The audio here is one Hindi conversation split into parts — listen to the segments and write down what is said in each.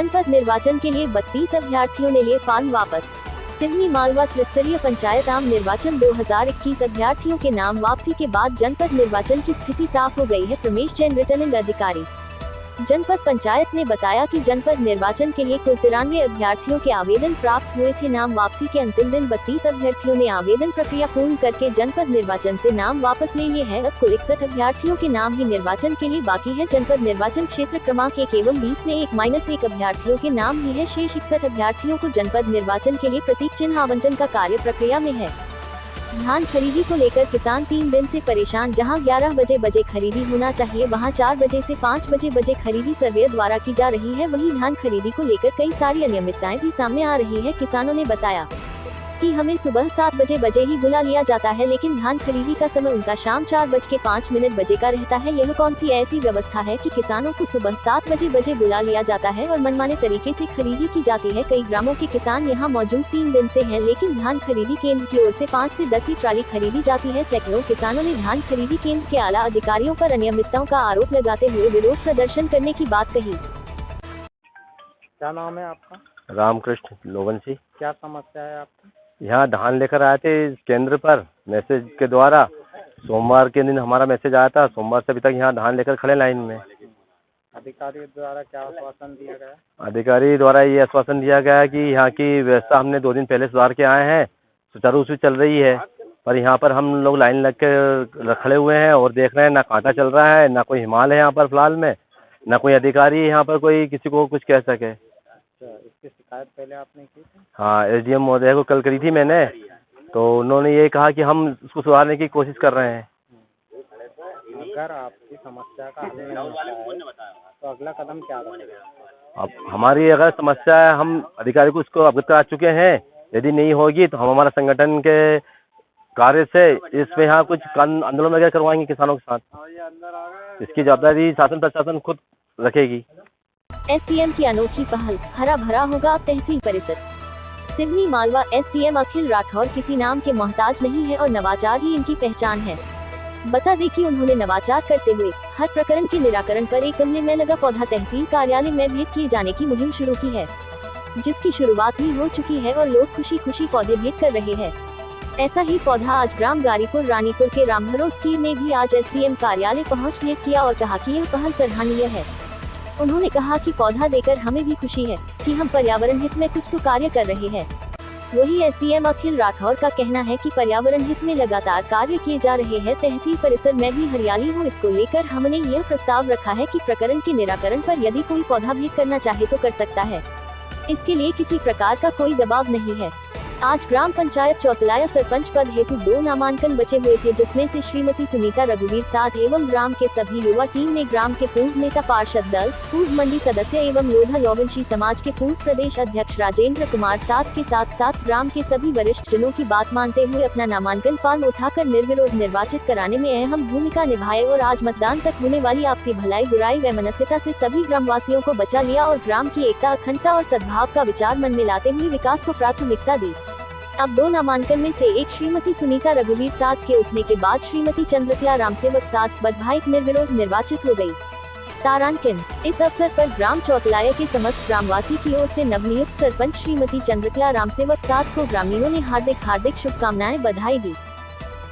जनपद निर्वाचन के लिए 32 अभ्यर्थियों ने लिए फॉर्म वापस। सिवनी मालवा त्रिस्तरीय पंचायत आम निर्वाचन 2021 अभ्यर्थियों के नाम वापसी के बाद जनपद निर्वाचन की स्थिति साफ हो गई है। रमेश जैन रिटर्निंग अधिकारी जनपद पंचायत ने बताया कि जनपद निर्वाचन के लिए कुल 93 अभ्यर्थियों के आवेदन प्राप्त हुए थे। नाम वापसी के अंतिम दिन 32 अभ्यर्थियों ने आवेदन प्रक्रिया पूर्ण करके जनपद निर्वाचन से नाम वापस ले लिए हैं। अब कुल 61 अभ्यर्थियों के नाम ही निर्वाचन के लिए बाकी है। जनपद निर्वाचन क्षेत्र क्रमांक 1 एवं 20 में 1-1 अभ्यर्थियों के नाम ही है। शेष 61 अभ्यर्थियों को जनपद निर्वाचन के लिए प्रतीक चिन्ह आवंटन का कार्य प्रक्रिया में है। धान खरीदी को लेकर किसान 3 दिन से परेशान। जहां 11 बजे खरीदी होना चाहिए, वहां 4 बजे से 5 बजे खरीदी सर्वे द्वारा की जा रही है। वहीं धान खरीदी को लेकर कई सारी अनियमितताएं भी सामने आ रही है। किसानों ने बताया कि हमें सुबह 7 बजे ही बुला लिया जाता है, लेकिन धान खरीदी का समय उनका शाम 4:05 का रहता है। यह कौन सी ऐसी व्यवस्था है कि किसानों को सुबह 7 बजे बुला लिया जाता है और मनमाने तरीके से खरीदी की जाती है। कई ग्रामों के किसान यहां मौजूद 3 दिन से हैं, लेकिन धान खरीदी केंद्र की ओर से 5 से 10 ही ट्राली खरीदी जाती है। सैकड़ों किसानों ने धान खरीदी केंद्र के आला अधिकारियों पर अनियमितताओं का आरोप लगाते हुए विरोध प्रदर्शन करने की बात कही। क्या नाम है आपका? रामकृष्ण लोवंशी। क्या समस्या है आपकी? यहाँ धान लेकर आए थे इस केंद्र पर मैसेज के द्वारा। सोमवार के दिन हमारा मैसेज आया था। सोमवार से अभी तक यहाँ धान लेकर खड़े लाइन में। अधिकारी द्वारा क्या आश्वासन दिया गया? अधिकारी द्वारा ये आश्वासन दिया गया कि यहाँ की व्यवस्था हमने 2 दिन पहले सुधार के आए हैं, सुचारू रूप से चल रही है। पर यहाँ पर हम लोग लाइन लग के खड़े हुए हैं और देख रहे हैं, ना कांटा चल रहा है, ना कोई हिमाल है यहाँ पर फिलहाल में, ना कोई अधिकारी यहाँ पर कोई किसी को कुछ कह सके। इसकी शिकायत पहले आपने की थी? हाँ, एसडीएम महोदय को कल करी थी मैंने, तो उन्होंने ये कहा कि हम उसको सुधारने की कोशिश कर रहे हैं। अगर आपकी समस्या का हल नहीं होता है तो अगला कदम क्या रहेगा? अब हमारी अगर समस्या है, हम अधिकारी को उसको अवगत करा चुके हैं। यदि नहीं होगी तो हम हमारा संगठन के कार्य से इसमें यहाँ कुछ आंदोलन वगैरह करवाएंगे किसानों के साथ। इसकी जवाबदारी शासन प्रशासन खुद रखेगी। एसडीएम की अनोखी पहल, हरा भरा होगा तहसील परिसर। सिवनी मालवा एसडीएम अखिल राठौर किसी नाम के मोहताज नहीं है और नवाचार ही इनकी पहचान है। बता दें कि उन्होंने नवाचार करते हुए हर प्रकरण के निराकरण पर एक गमले में लगा पौधा तहसील कार्यालय में भेंट किए जाने की मुहिम शुरू की है, जिसकी शुरुआत भी हो चुकी है और लोग खुशी खुशी पौधे भेंट कर रहे हैं। ऐसा ही पौधा आज ग्राम गारीपुर रानीपुर के रामभरोस कीर ने भी आज एसडीएम कार्यालय पहुँच भेंट किया और कहा कि यह पहल सराहनीय है। उन्होंने कहा कि पौधा देकर हमें भी खुशी है कि हम पर्यावरण हित में कुछ तो कार्य कर रहे हैं। वही एसडीएम अखिल राठौर का कहना है कि पर्यावरण हित में लगातार कार्य किए जा रहे हैं। तहसील परिसर में भी हरियाली हो, इसको लेकर हमने यह प्रस्ताव रखा है कि प्रकरण के निराकरण पर यदि कोई पौधा भेंट करना चाहे तो कर सकता है। इसके लिए किसी प्रकार का कोई दबाव नहीं है। आज ग्राम पंचायत चौतलाया सरपंच पद हेतु 2 नामांकन बचे हुए थे, जिसमें से श्रीमती सुनीता रघुवीर साथ एवं ग्राम के सभी युवा टीम ने ग्राम के पूर्व नेता पार्षद दल, पूर्व मंडी सदस्य एवं लोधा लोवंशी समाज के पूर्व प्रदेश अध्यक्ष राजेंद्र कुमार साथ के साथ ग्राम के सभी वरिष्ठ जनों की बात मानते हुए अपना नामांकन फॉर्म उठाकर निर्विरोध निर्वाचित कराने में अहम भूमिका निभाए और आज मतदान तक होने वाली आपसी भलाई बुराई व मनस्यता से सभी ग्रामवासियों को बचा लिया और ग्राम की एकता, अखंडता और सद्भाव का विचार मन में लाते हुए विकास को प्राथमिकता दी। अब 2 नामांकन में से एक श्रीमती सुनीता रघुवीर साथ के उठने के बाद श्रीमती चंद्रकला रामसेवक साथ बदभाई निर्विरोध निर्वाचित हो गई। तारांकन इस अवसर पर ग्राम चौतलाया के समस्त ग्रामवासी की ओर से नवनियुक्त सरपंच श्रीमती चंद्रकला रामसेवक साथ को ग्रामीणों ने हार्दिक शुभकामनाएं बधाई दी।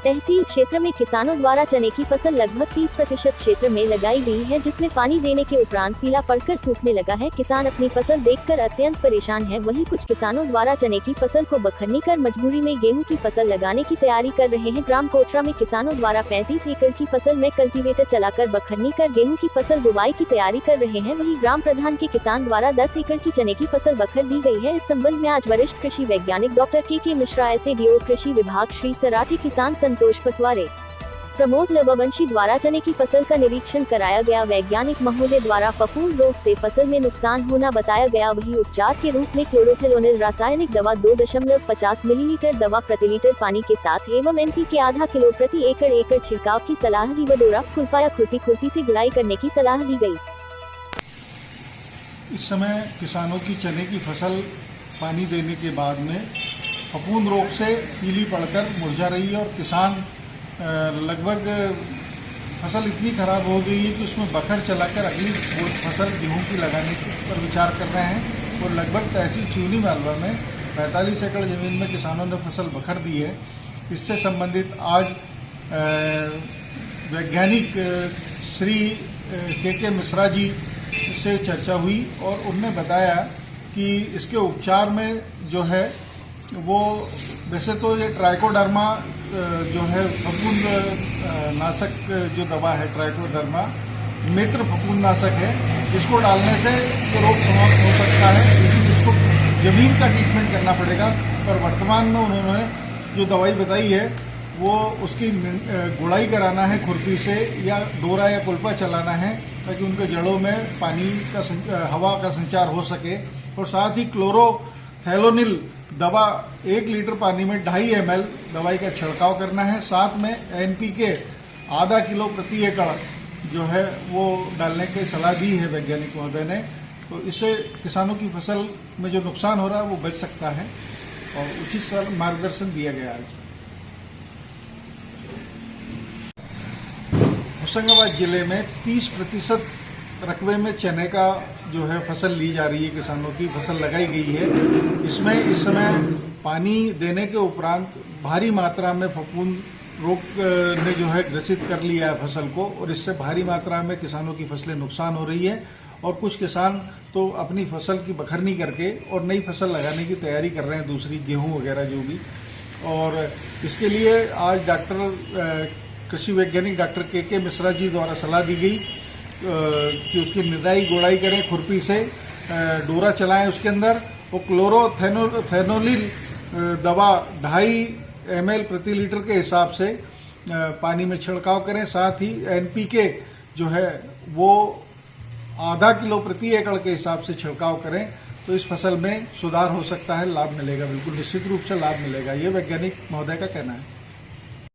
तहसील क्षेत्र में किसानों द्वारा चने की फसल लगभग 30% क्षेत्र में लगाई गई है, जिसमें पानी देने के उपरांत पीला पड़कर सूखने लगा है। किसान अपनी फसल देखकर अत्यंत परेशान है। वहीं कुछ किसानों द्वारा चने की फसल को बखरनी कर मजबूरी में गेहूं की फसल लगाने की तैयारी कर रहे हैं। ग्राम कोटरा में किसानों द्वारा 35 एकड़ की फसल में कल्टीवेटर चलाकर बखरनी कर गेहूं की फसल बुवाई की तैयारी कर रहे हैं। वहीं ग्राम प्रधान के किसान द्वारा 10 एकड़ की चने की फसल बखर दी गई है। इस संबंध में आज वरिष्ठ कृषि वैज्ञानिक डॉक्टर के मिश्रा, एसडीओ कृषि विभाग श्री सराठी, किसान संतोष पटवारे, प्रमोद लववंशी द्वारा चने की फसल का निरीक्षण कराया गया। वैज्ञानिक महोदय द्वारा फफूंद रोग से फसल में नुकसान होना बताया गया। वही उपचार के रूप में क्लोरोथिलोनिल रासायनिक दवा 2.50 मिलीलीटर दवा प्रति लीटर पानी के साथ एवं NPK आधा किलो प्रति एकड़ छिड़काव की सलाह दी व डोरा, खुरपा या खुरपी से गुड़ाई करने की सलाह दी गई। इस समय किसानों की चने की फसल पानी देने के बाद में फफूंद रोग से पीली पड़कर मुरझा रही है और किसान लगभग फसल इतनी खराब हो गई है कि उसमें बखर चलाकर अगली फसल गेहूं की लगाने पर विचार कर रहे हैं। और लगभग तहसील सिवनी मालवा में 45 एकड़ ज़मीन में किसानों ने फसल बखर दी है। इससे संबंधित आज वैज्ञानिक श्री के मिश्रा जी से चर्चा हुई और उन्होंने बताया कि इसके उपचार में जो है वो वैसे तो ये ट्राइकोडर्मा जो है फफूंद नाशक जो दवा है, ट्राइकोडर्मा मित्र फफूंद नाशक है, इसको डालने से ये रोग समाप्त हो सकता है, लेकिन इसको जमीन का ट्रीटमेंट करना पड़ेगा। पर वर्तमान में उन्होंने जो दवाई बताई है वो उसकी गुड़ाई कराना है खुरपी से, या डोरा या कुल्पा चलाना है ताकि उनके जड़ों में पानी का हवा का संचार हो सके। और साथ ही क्लोरोथैलोनिल दवा 1 लीटर पानी में 2.5 ml दवाई का छिड़काव करना है। साथ में NPK आधा किलो प्रति एकड़ जो है वो डालने की सलाह दी है वैज्ञानिक महोदय ने। तो इससे किसानों की फसल में जो नुकसान हो रहा है वो बच सकता है और उचित मार्गदर्शन दिया गया है। होशंगाबाद जिले में 30% रकबे में चने का जो है फसल ली जा रही है, किसानों की फसल लगाई गई है। इसमें इस समय पानी देने के उपरांत भारी मात्रा में फफूंद रोग ने जो है ग्रसित कर लिया है फसल को, और इससे भारी मात्रा में किसानों की फसलें नुकसान हो रही है। और कुछ किसान तो अपनी फसल की बखरनी करके और नई फसल लगाने की तैयारी कर रहे हैं, दूसरी गेहूं वगैरह जो भी। और इसके लिए आज कृषि वैज्ञानिक डॉक्टर के मिश्रा जी द्वारा सलाह दी गई कि उसकी निराई गुड़ाई करें खुरपी से, डोरा चलाएं उसके अंदर, और क्लोरोथैनोलिल दवा 2.5 ml प्रति लीटर के हिसाब से पानी में छिड़काव करें। साथ ही NPK जो है वो आधा किलो प्रति एकड़ के हिसाब से छिड़काव करें, तो इस फसल में सुधार हो सकता है, लाभ मिलेगा, बिल्कुल निश्चित रूप से लाभ मिलेगा, ये वैज्ञानिक महोदय का कहना है।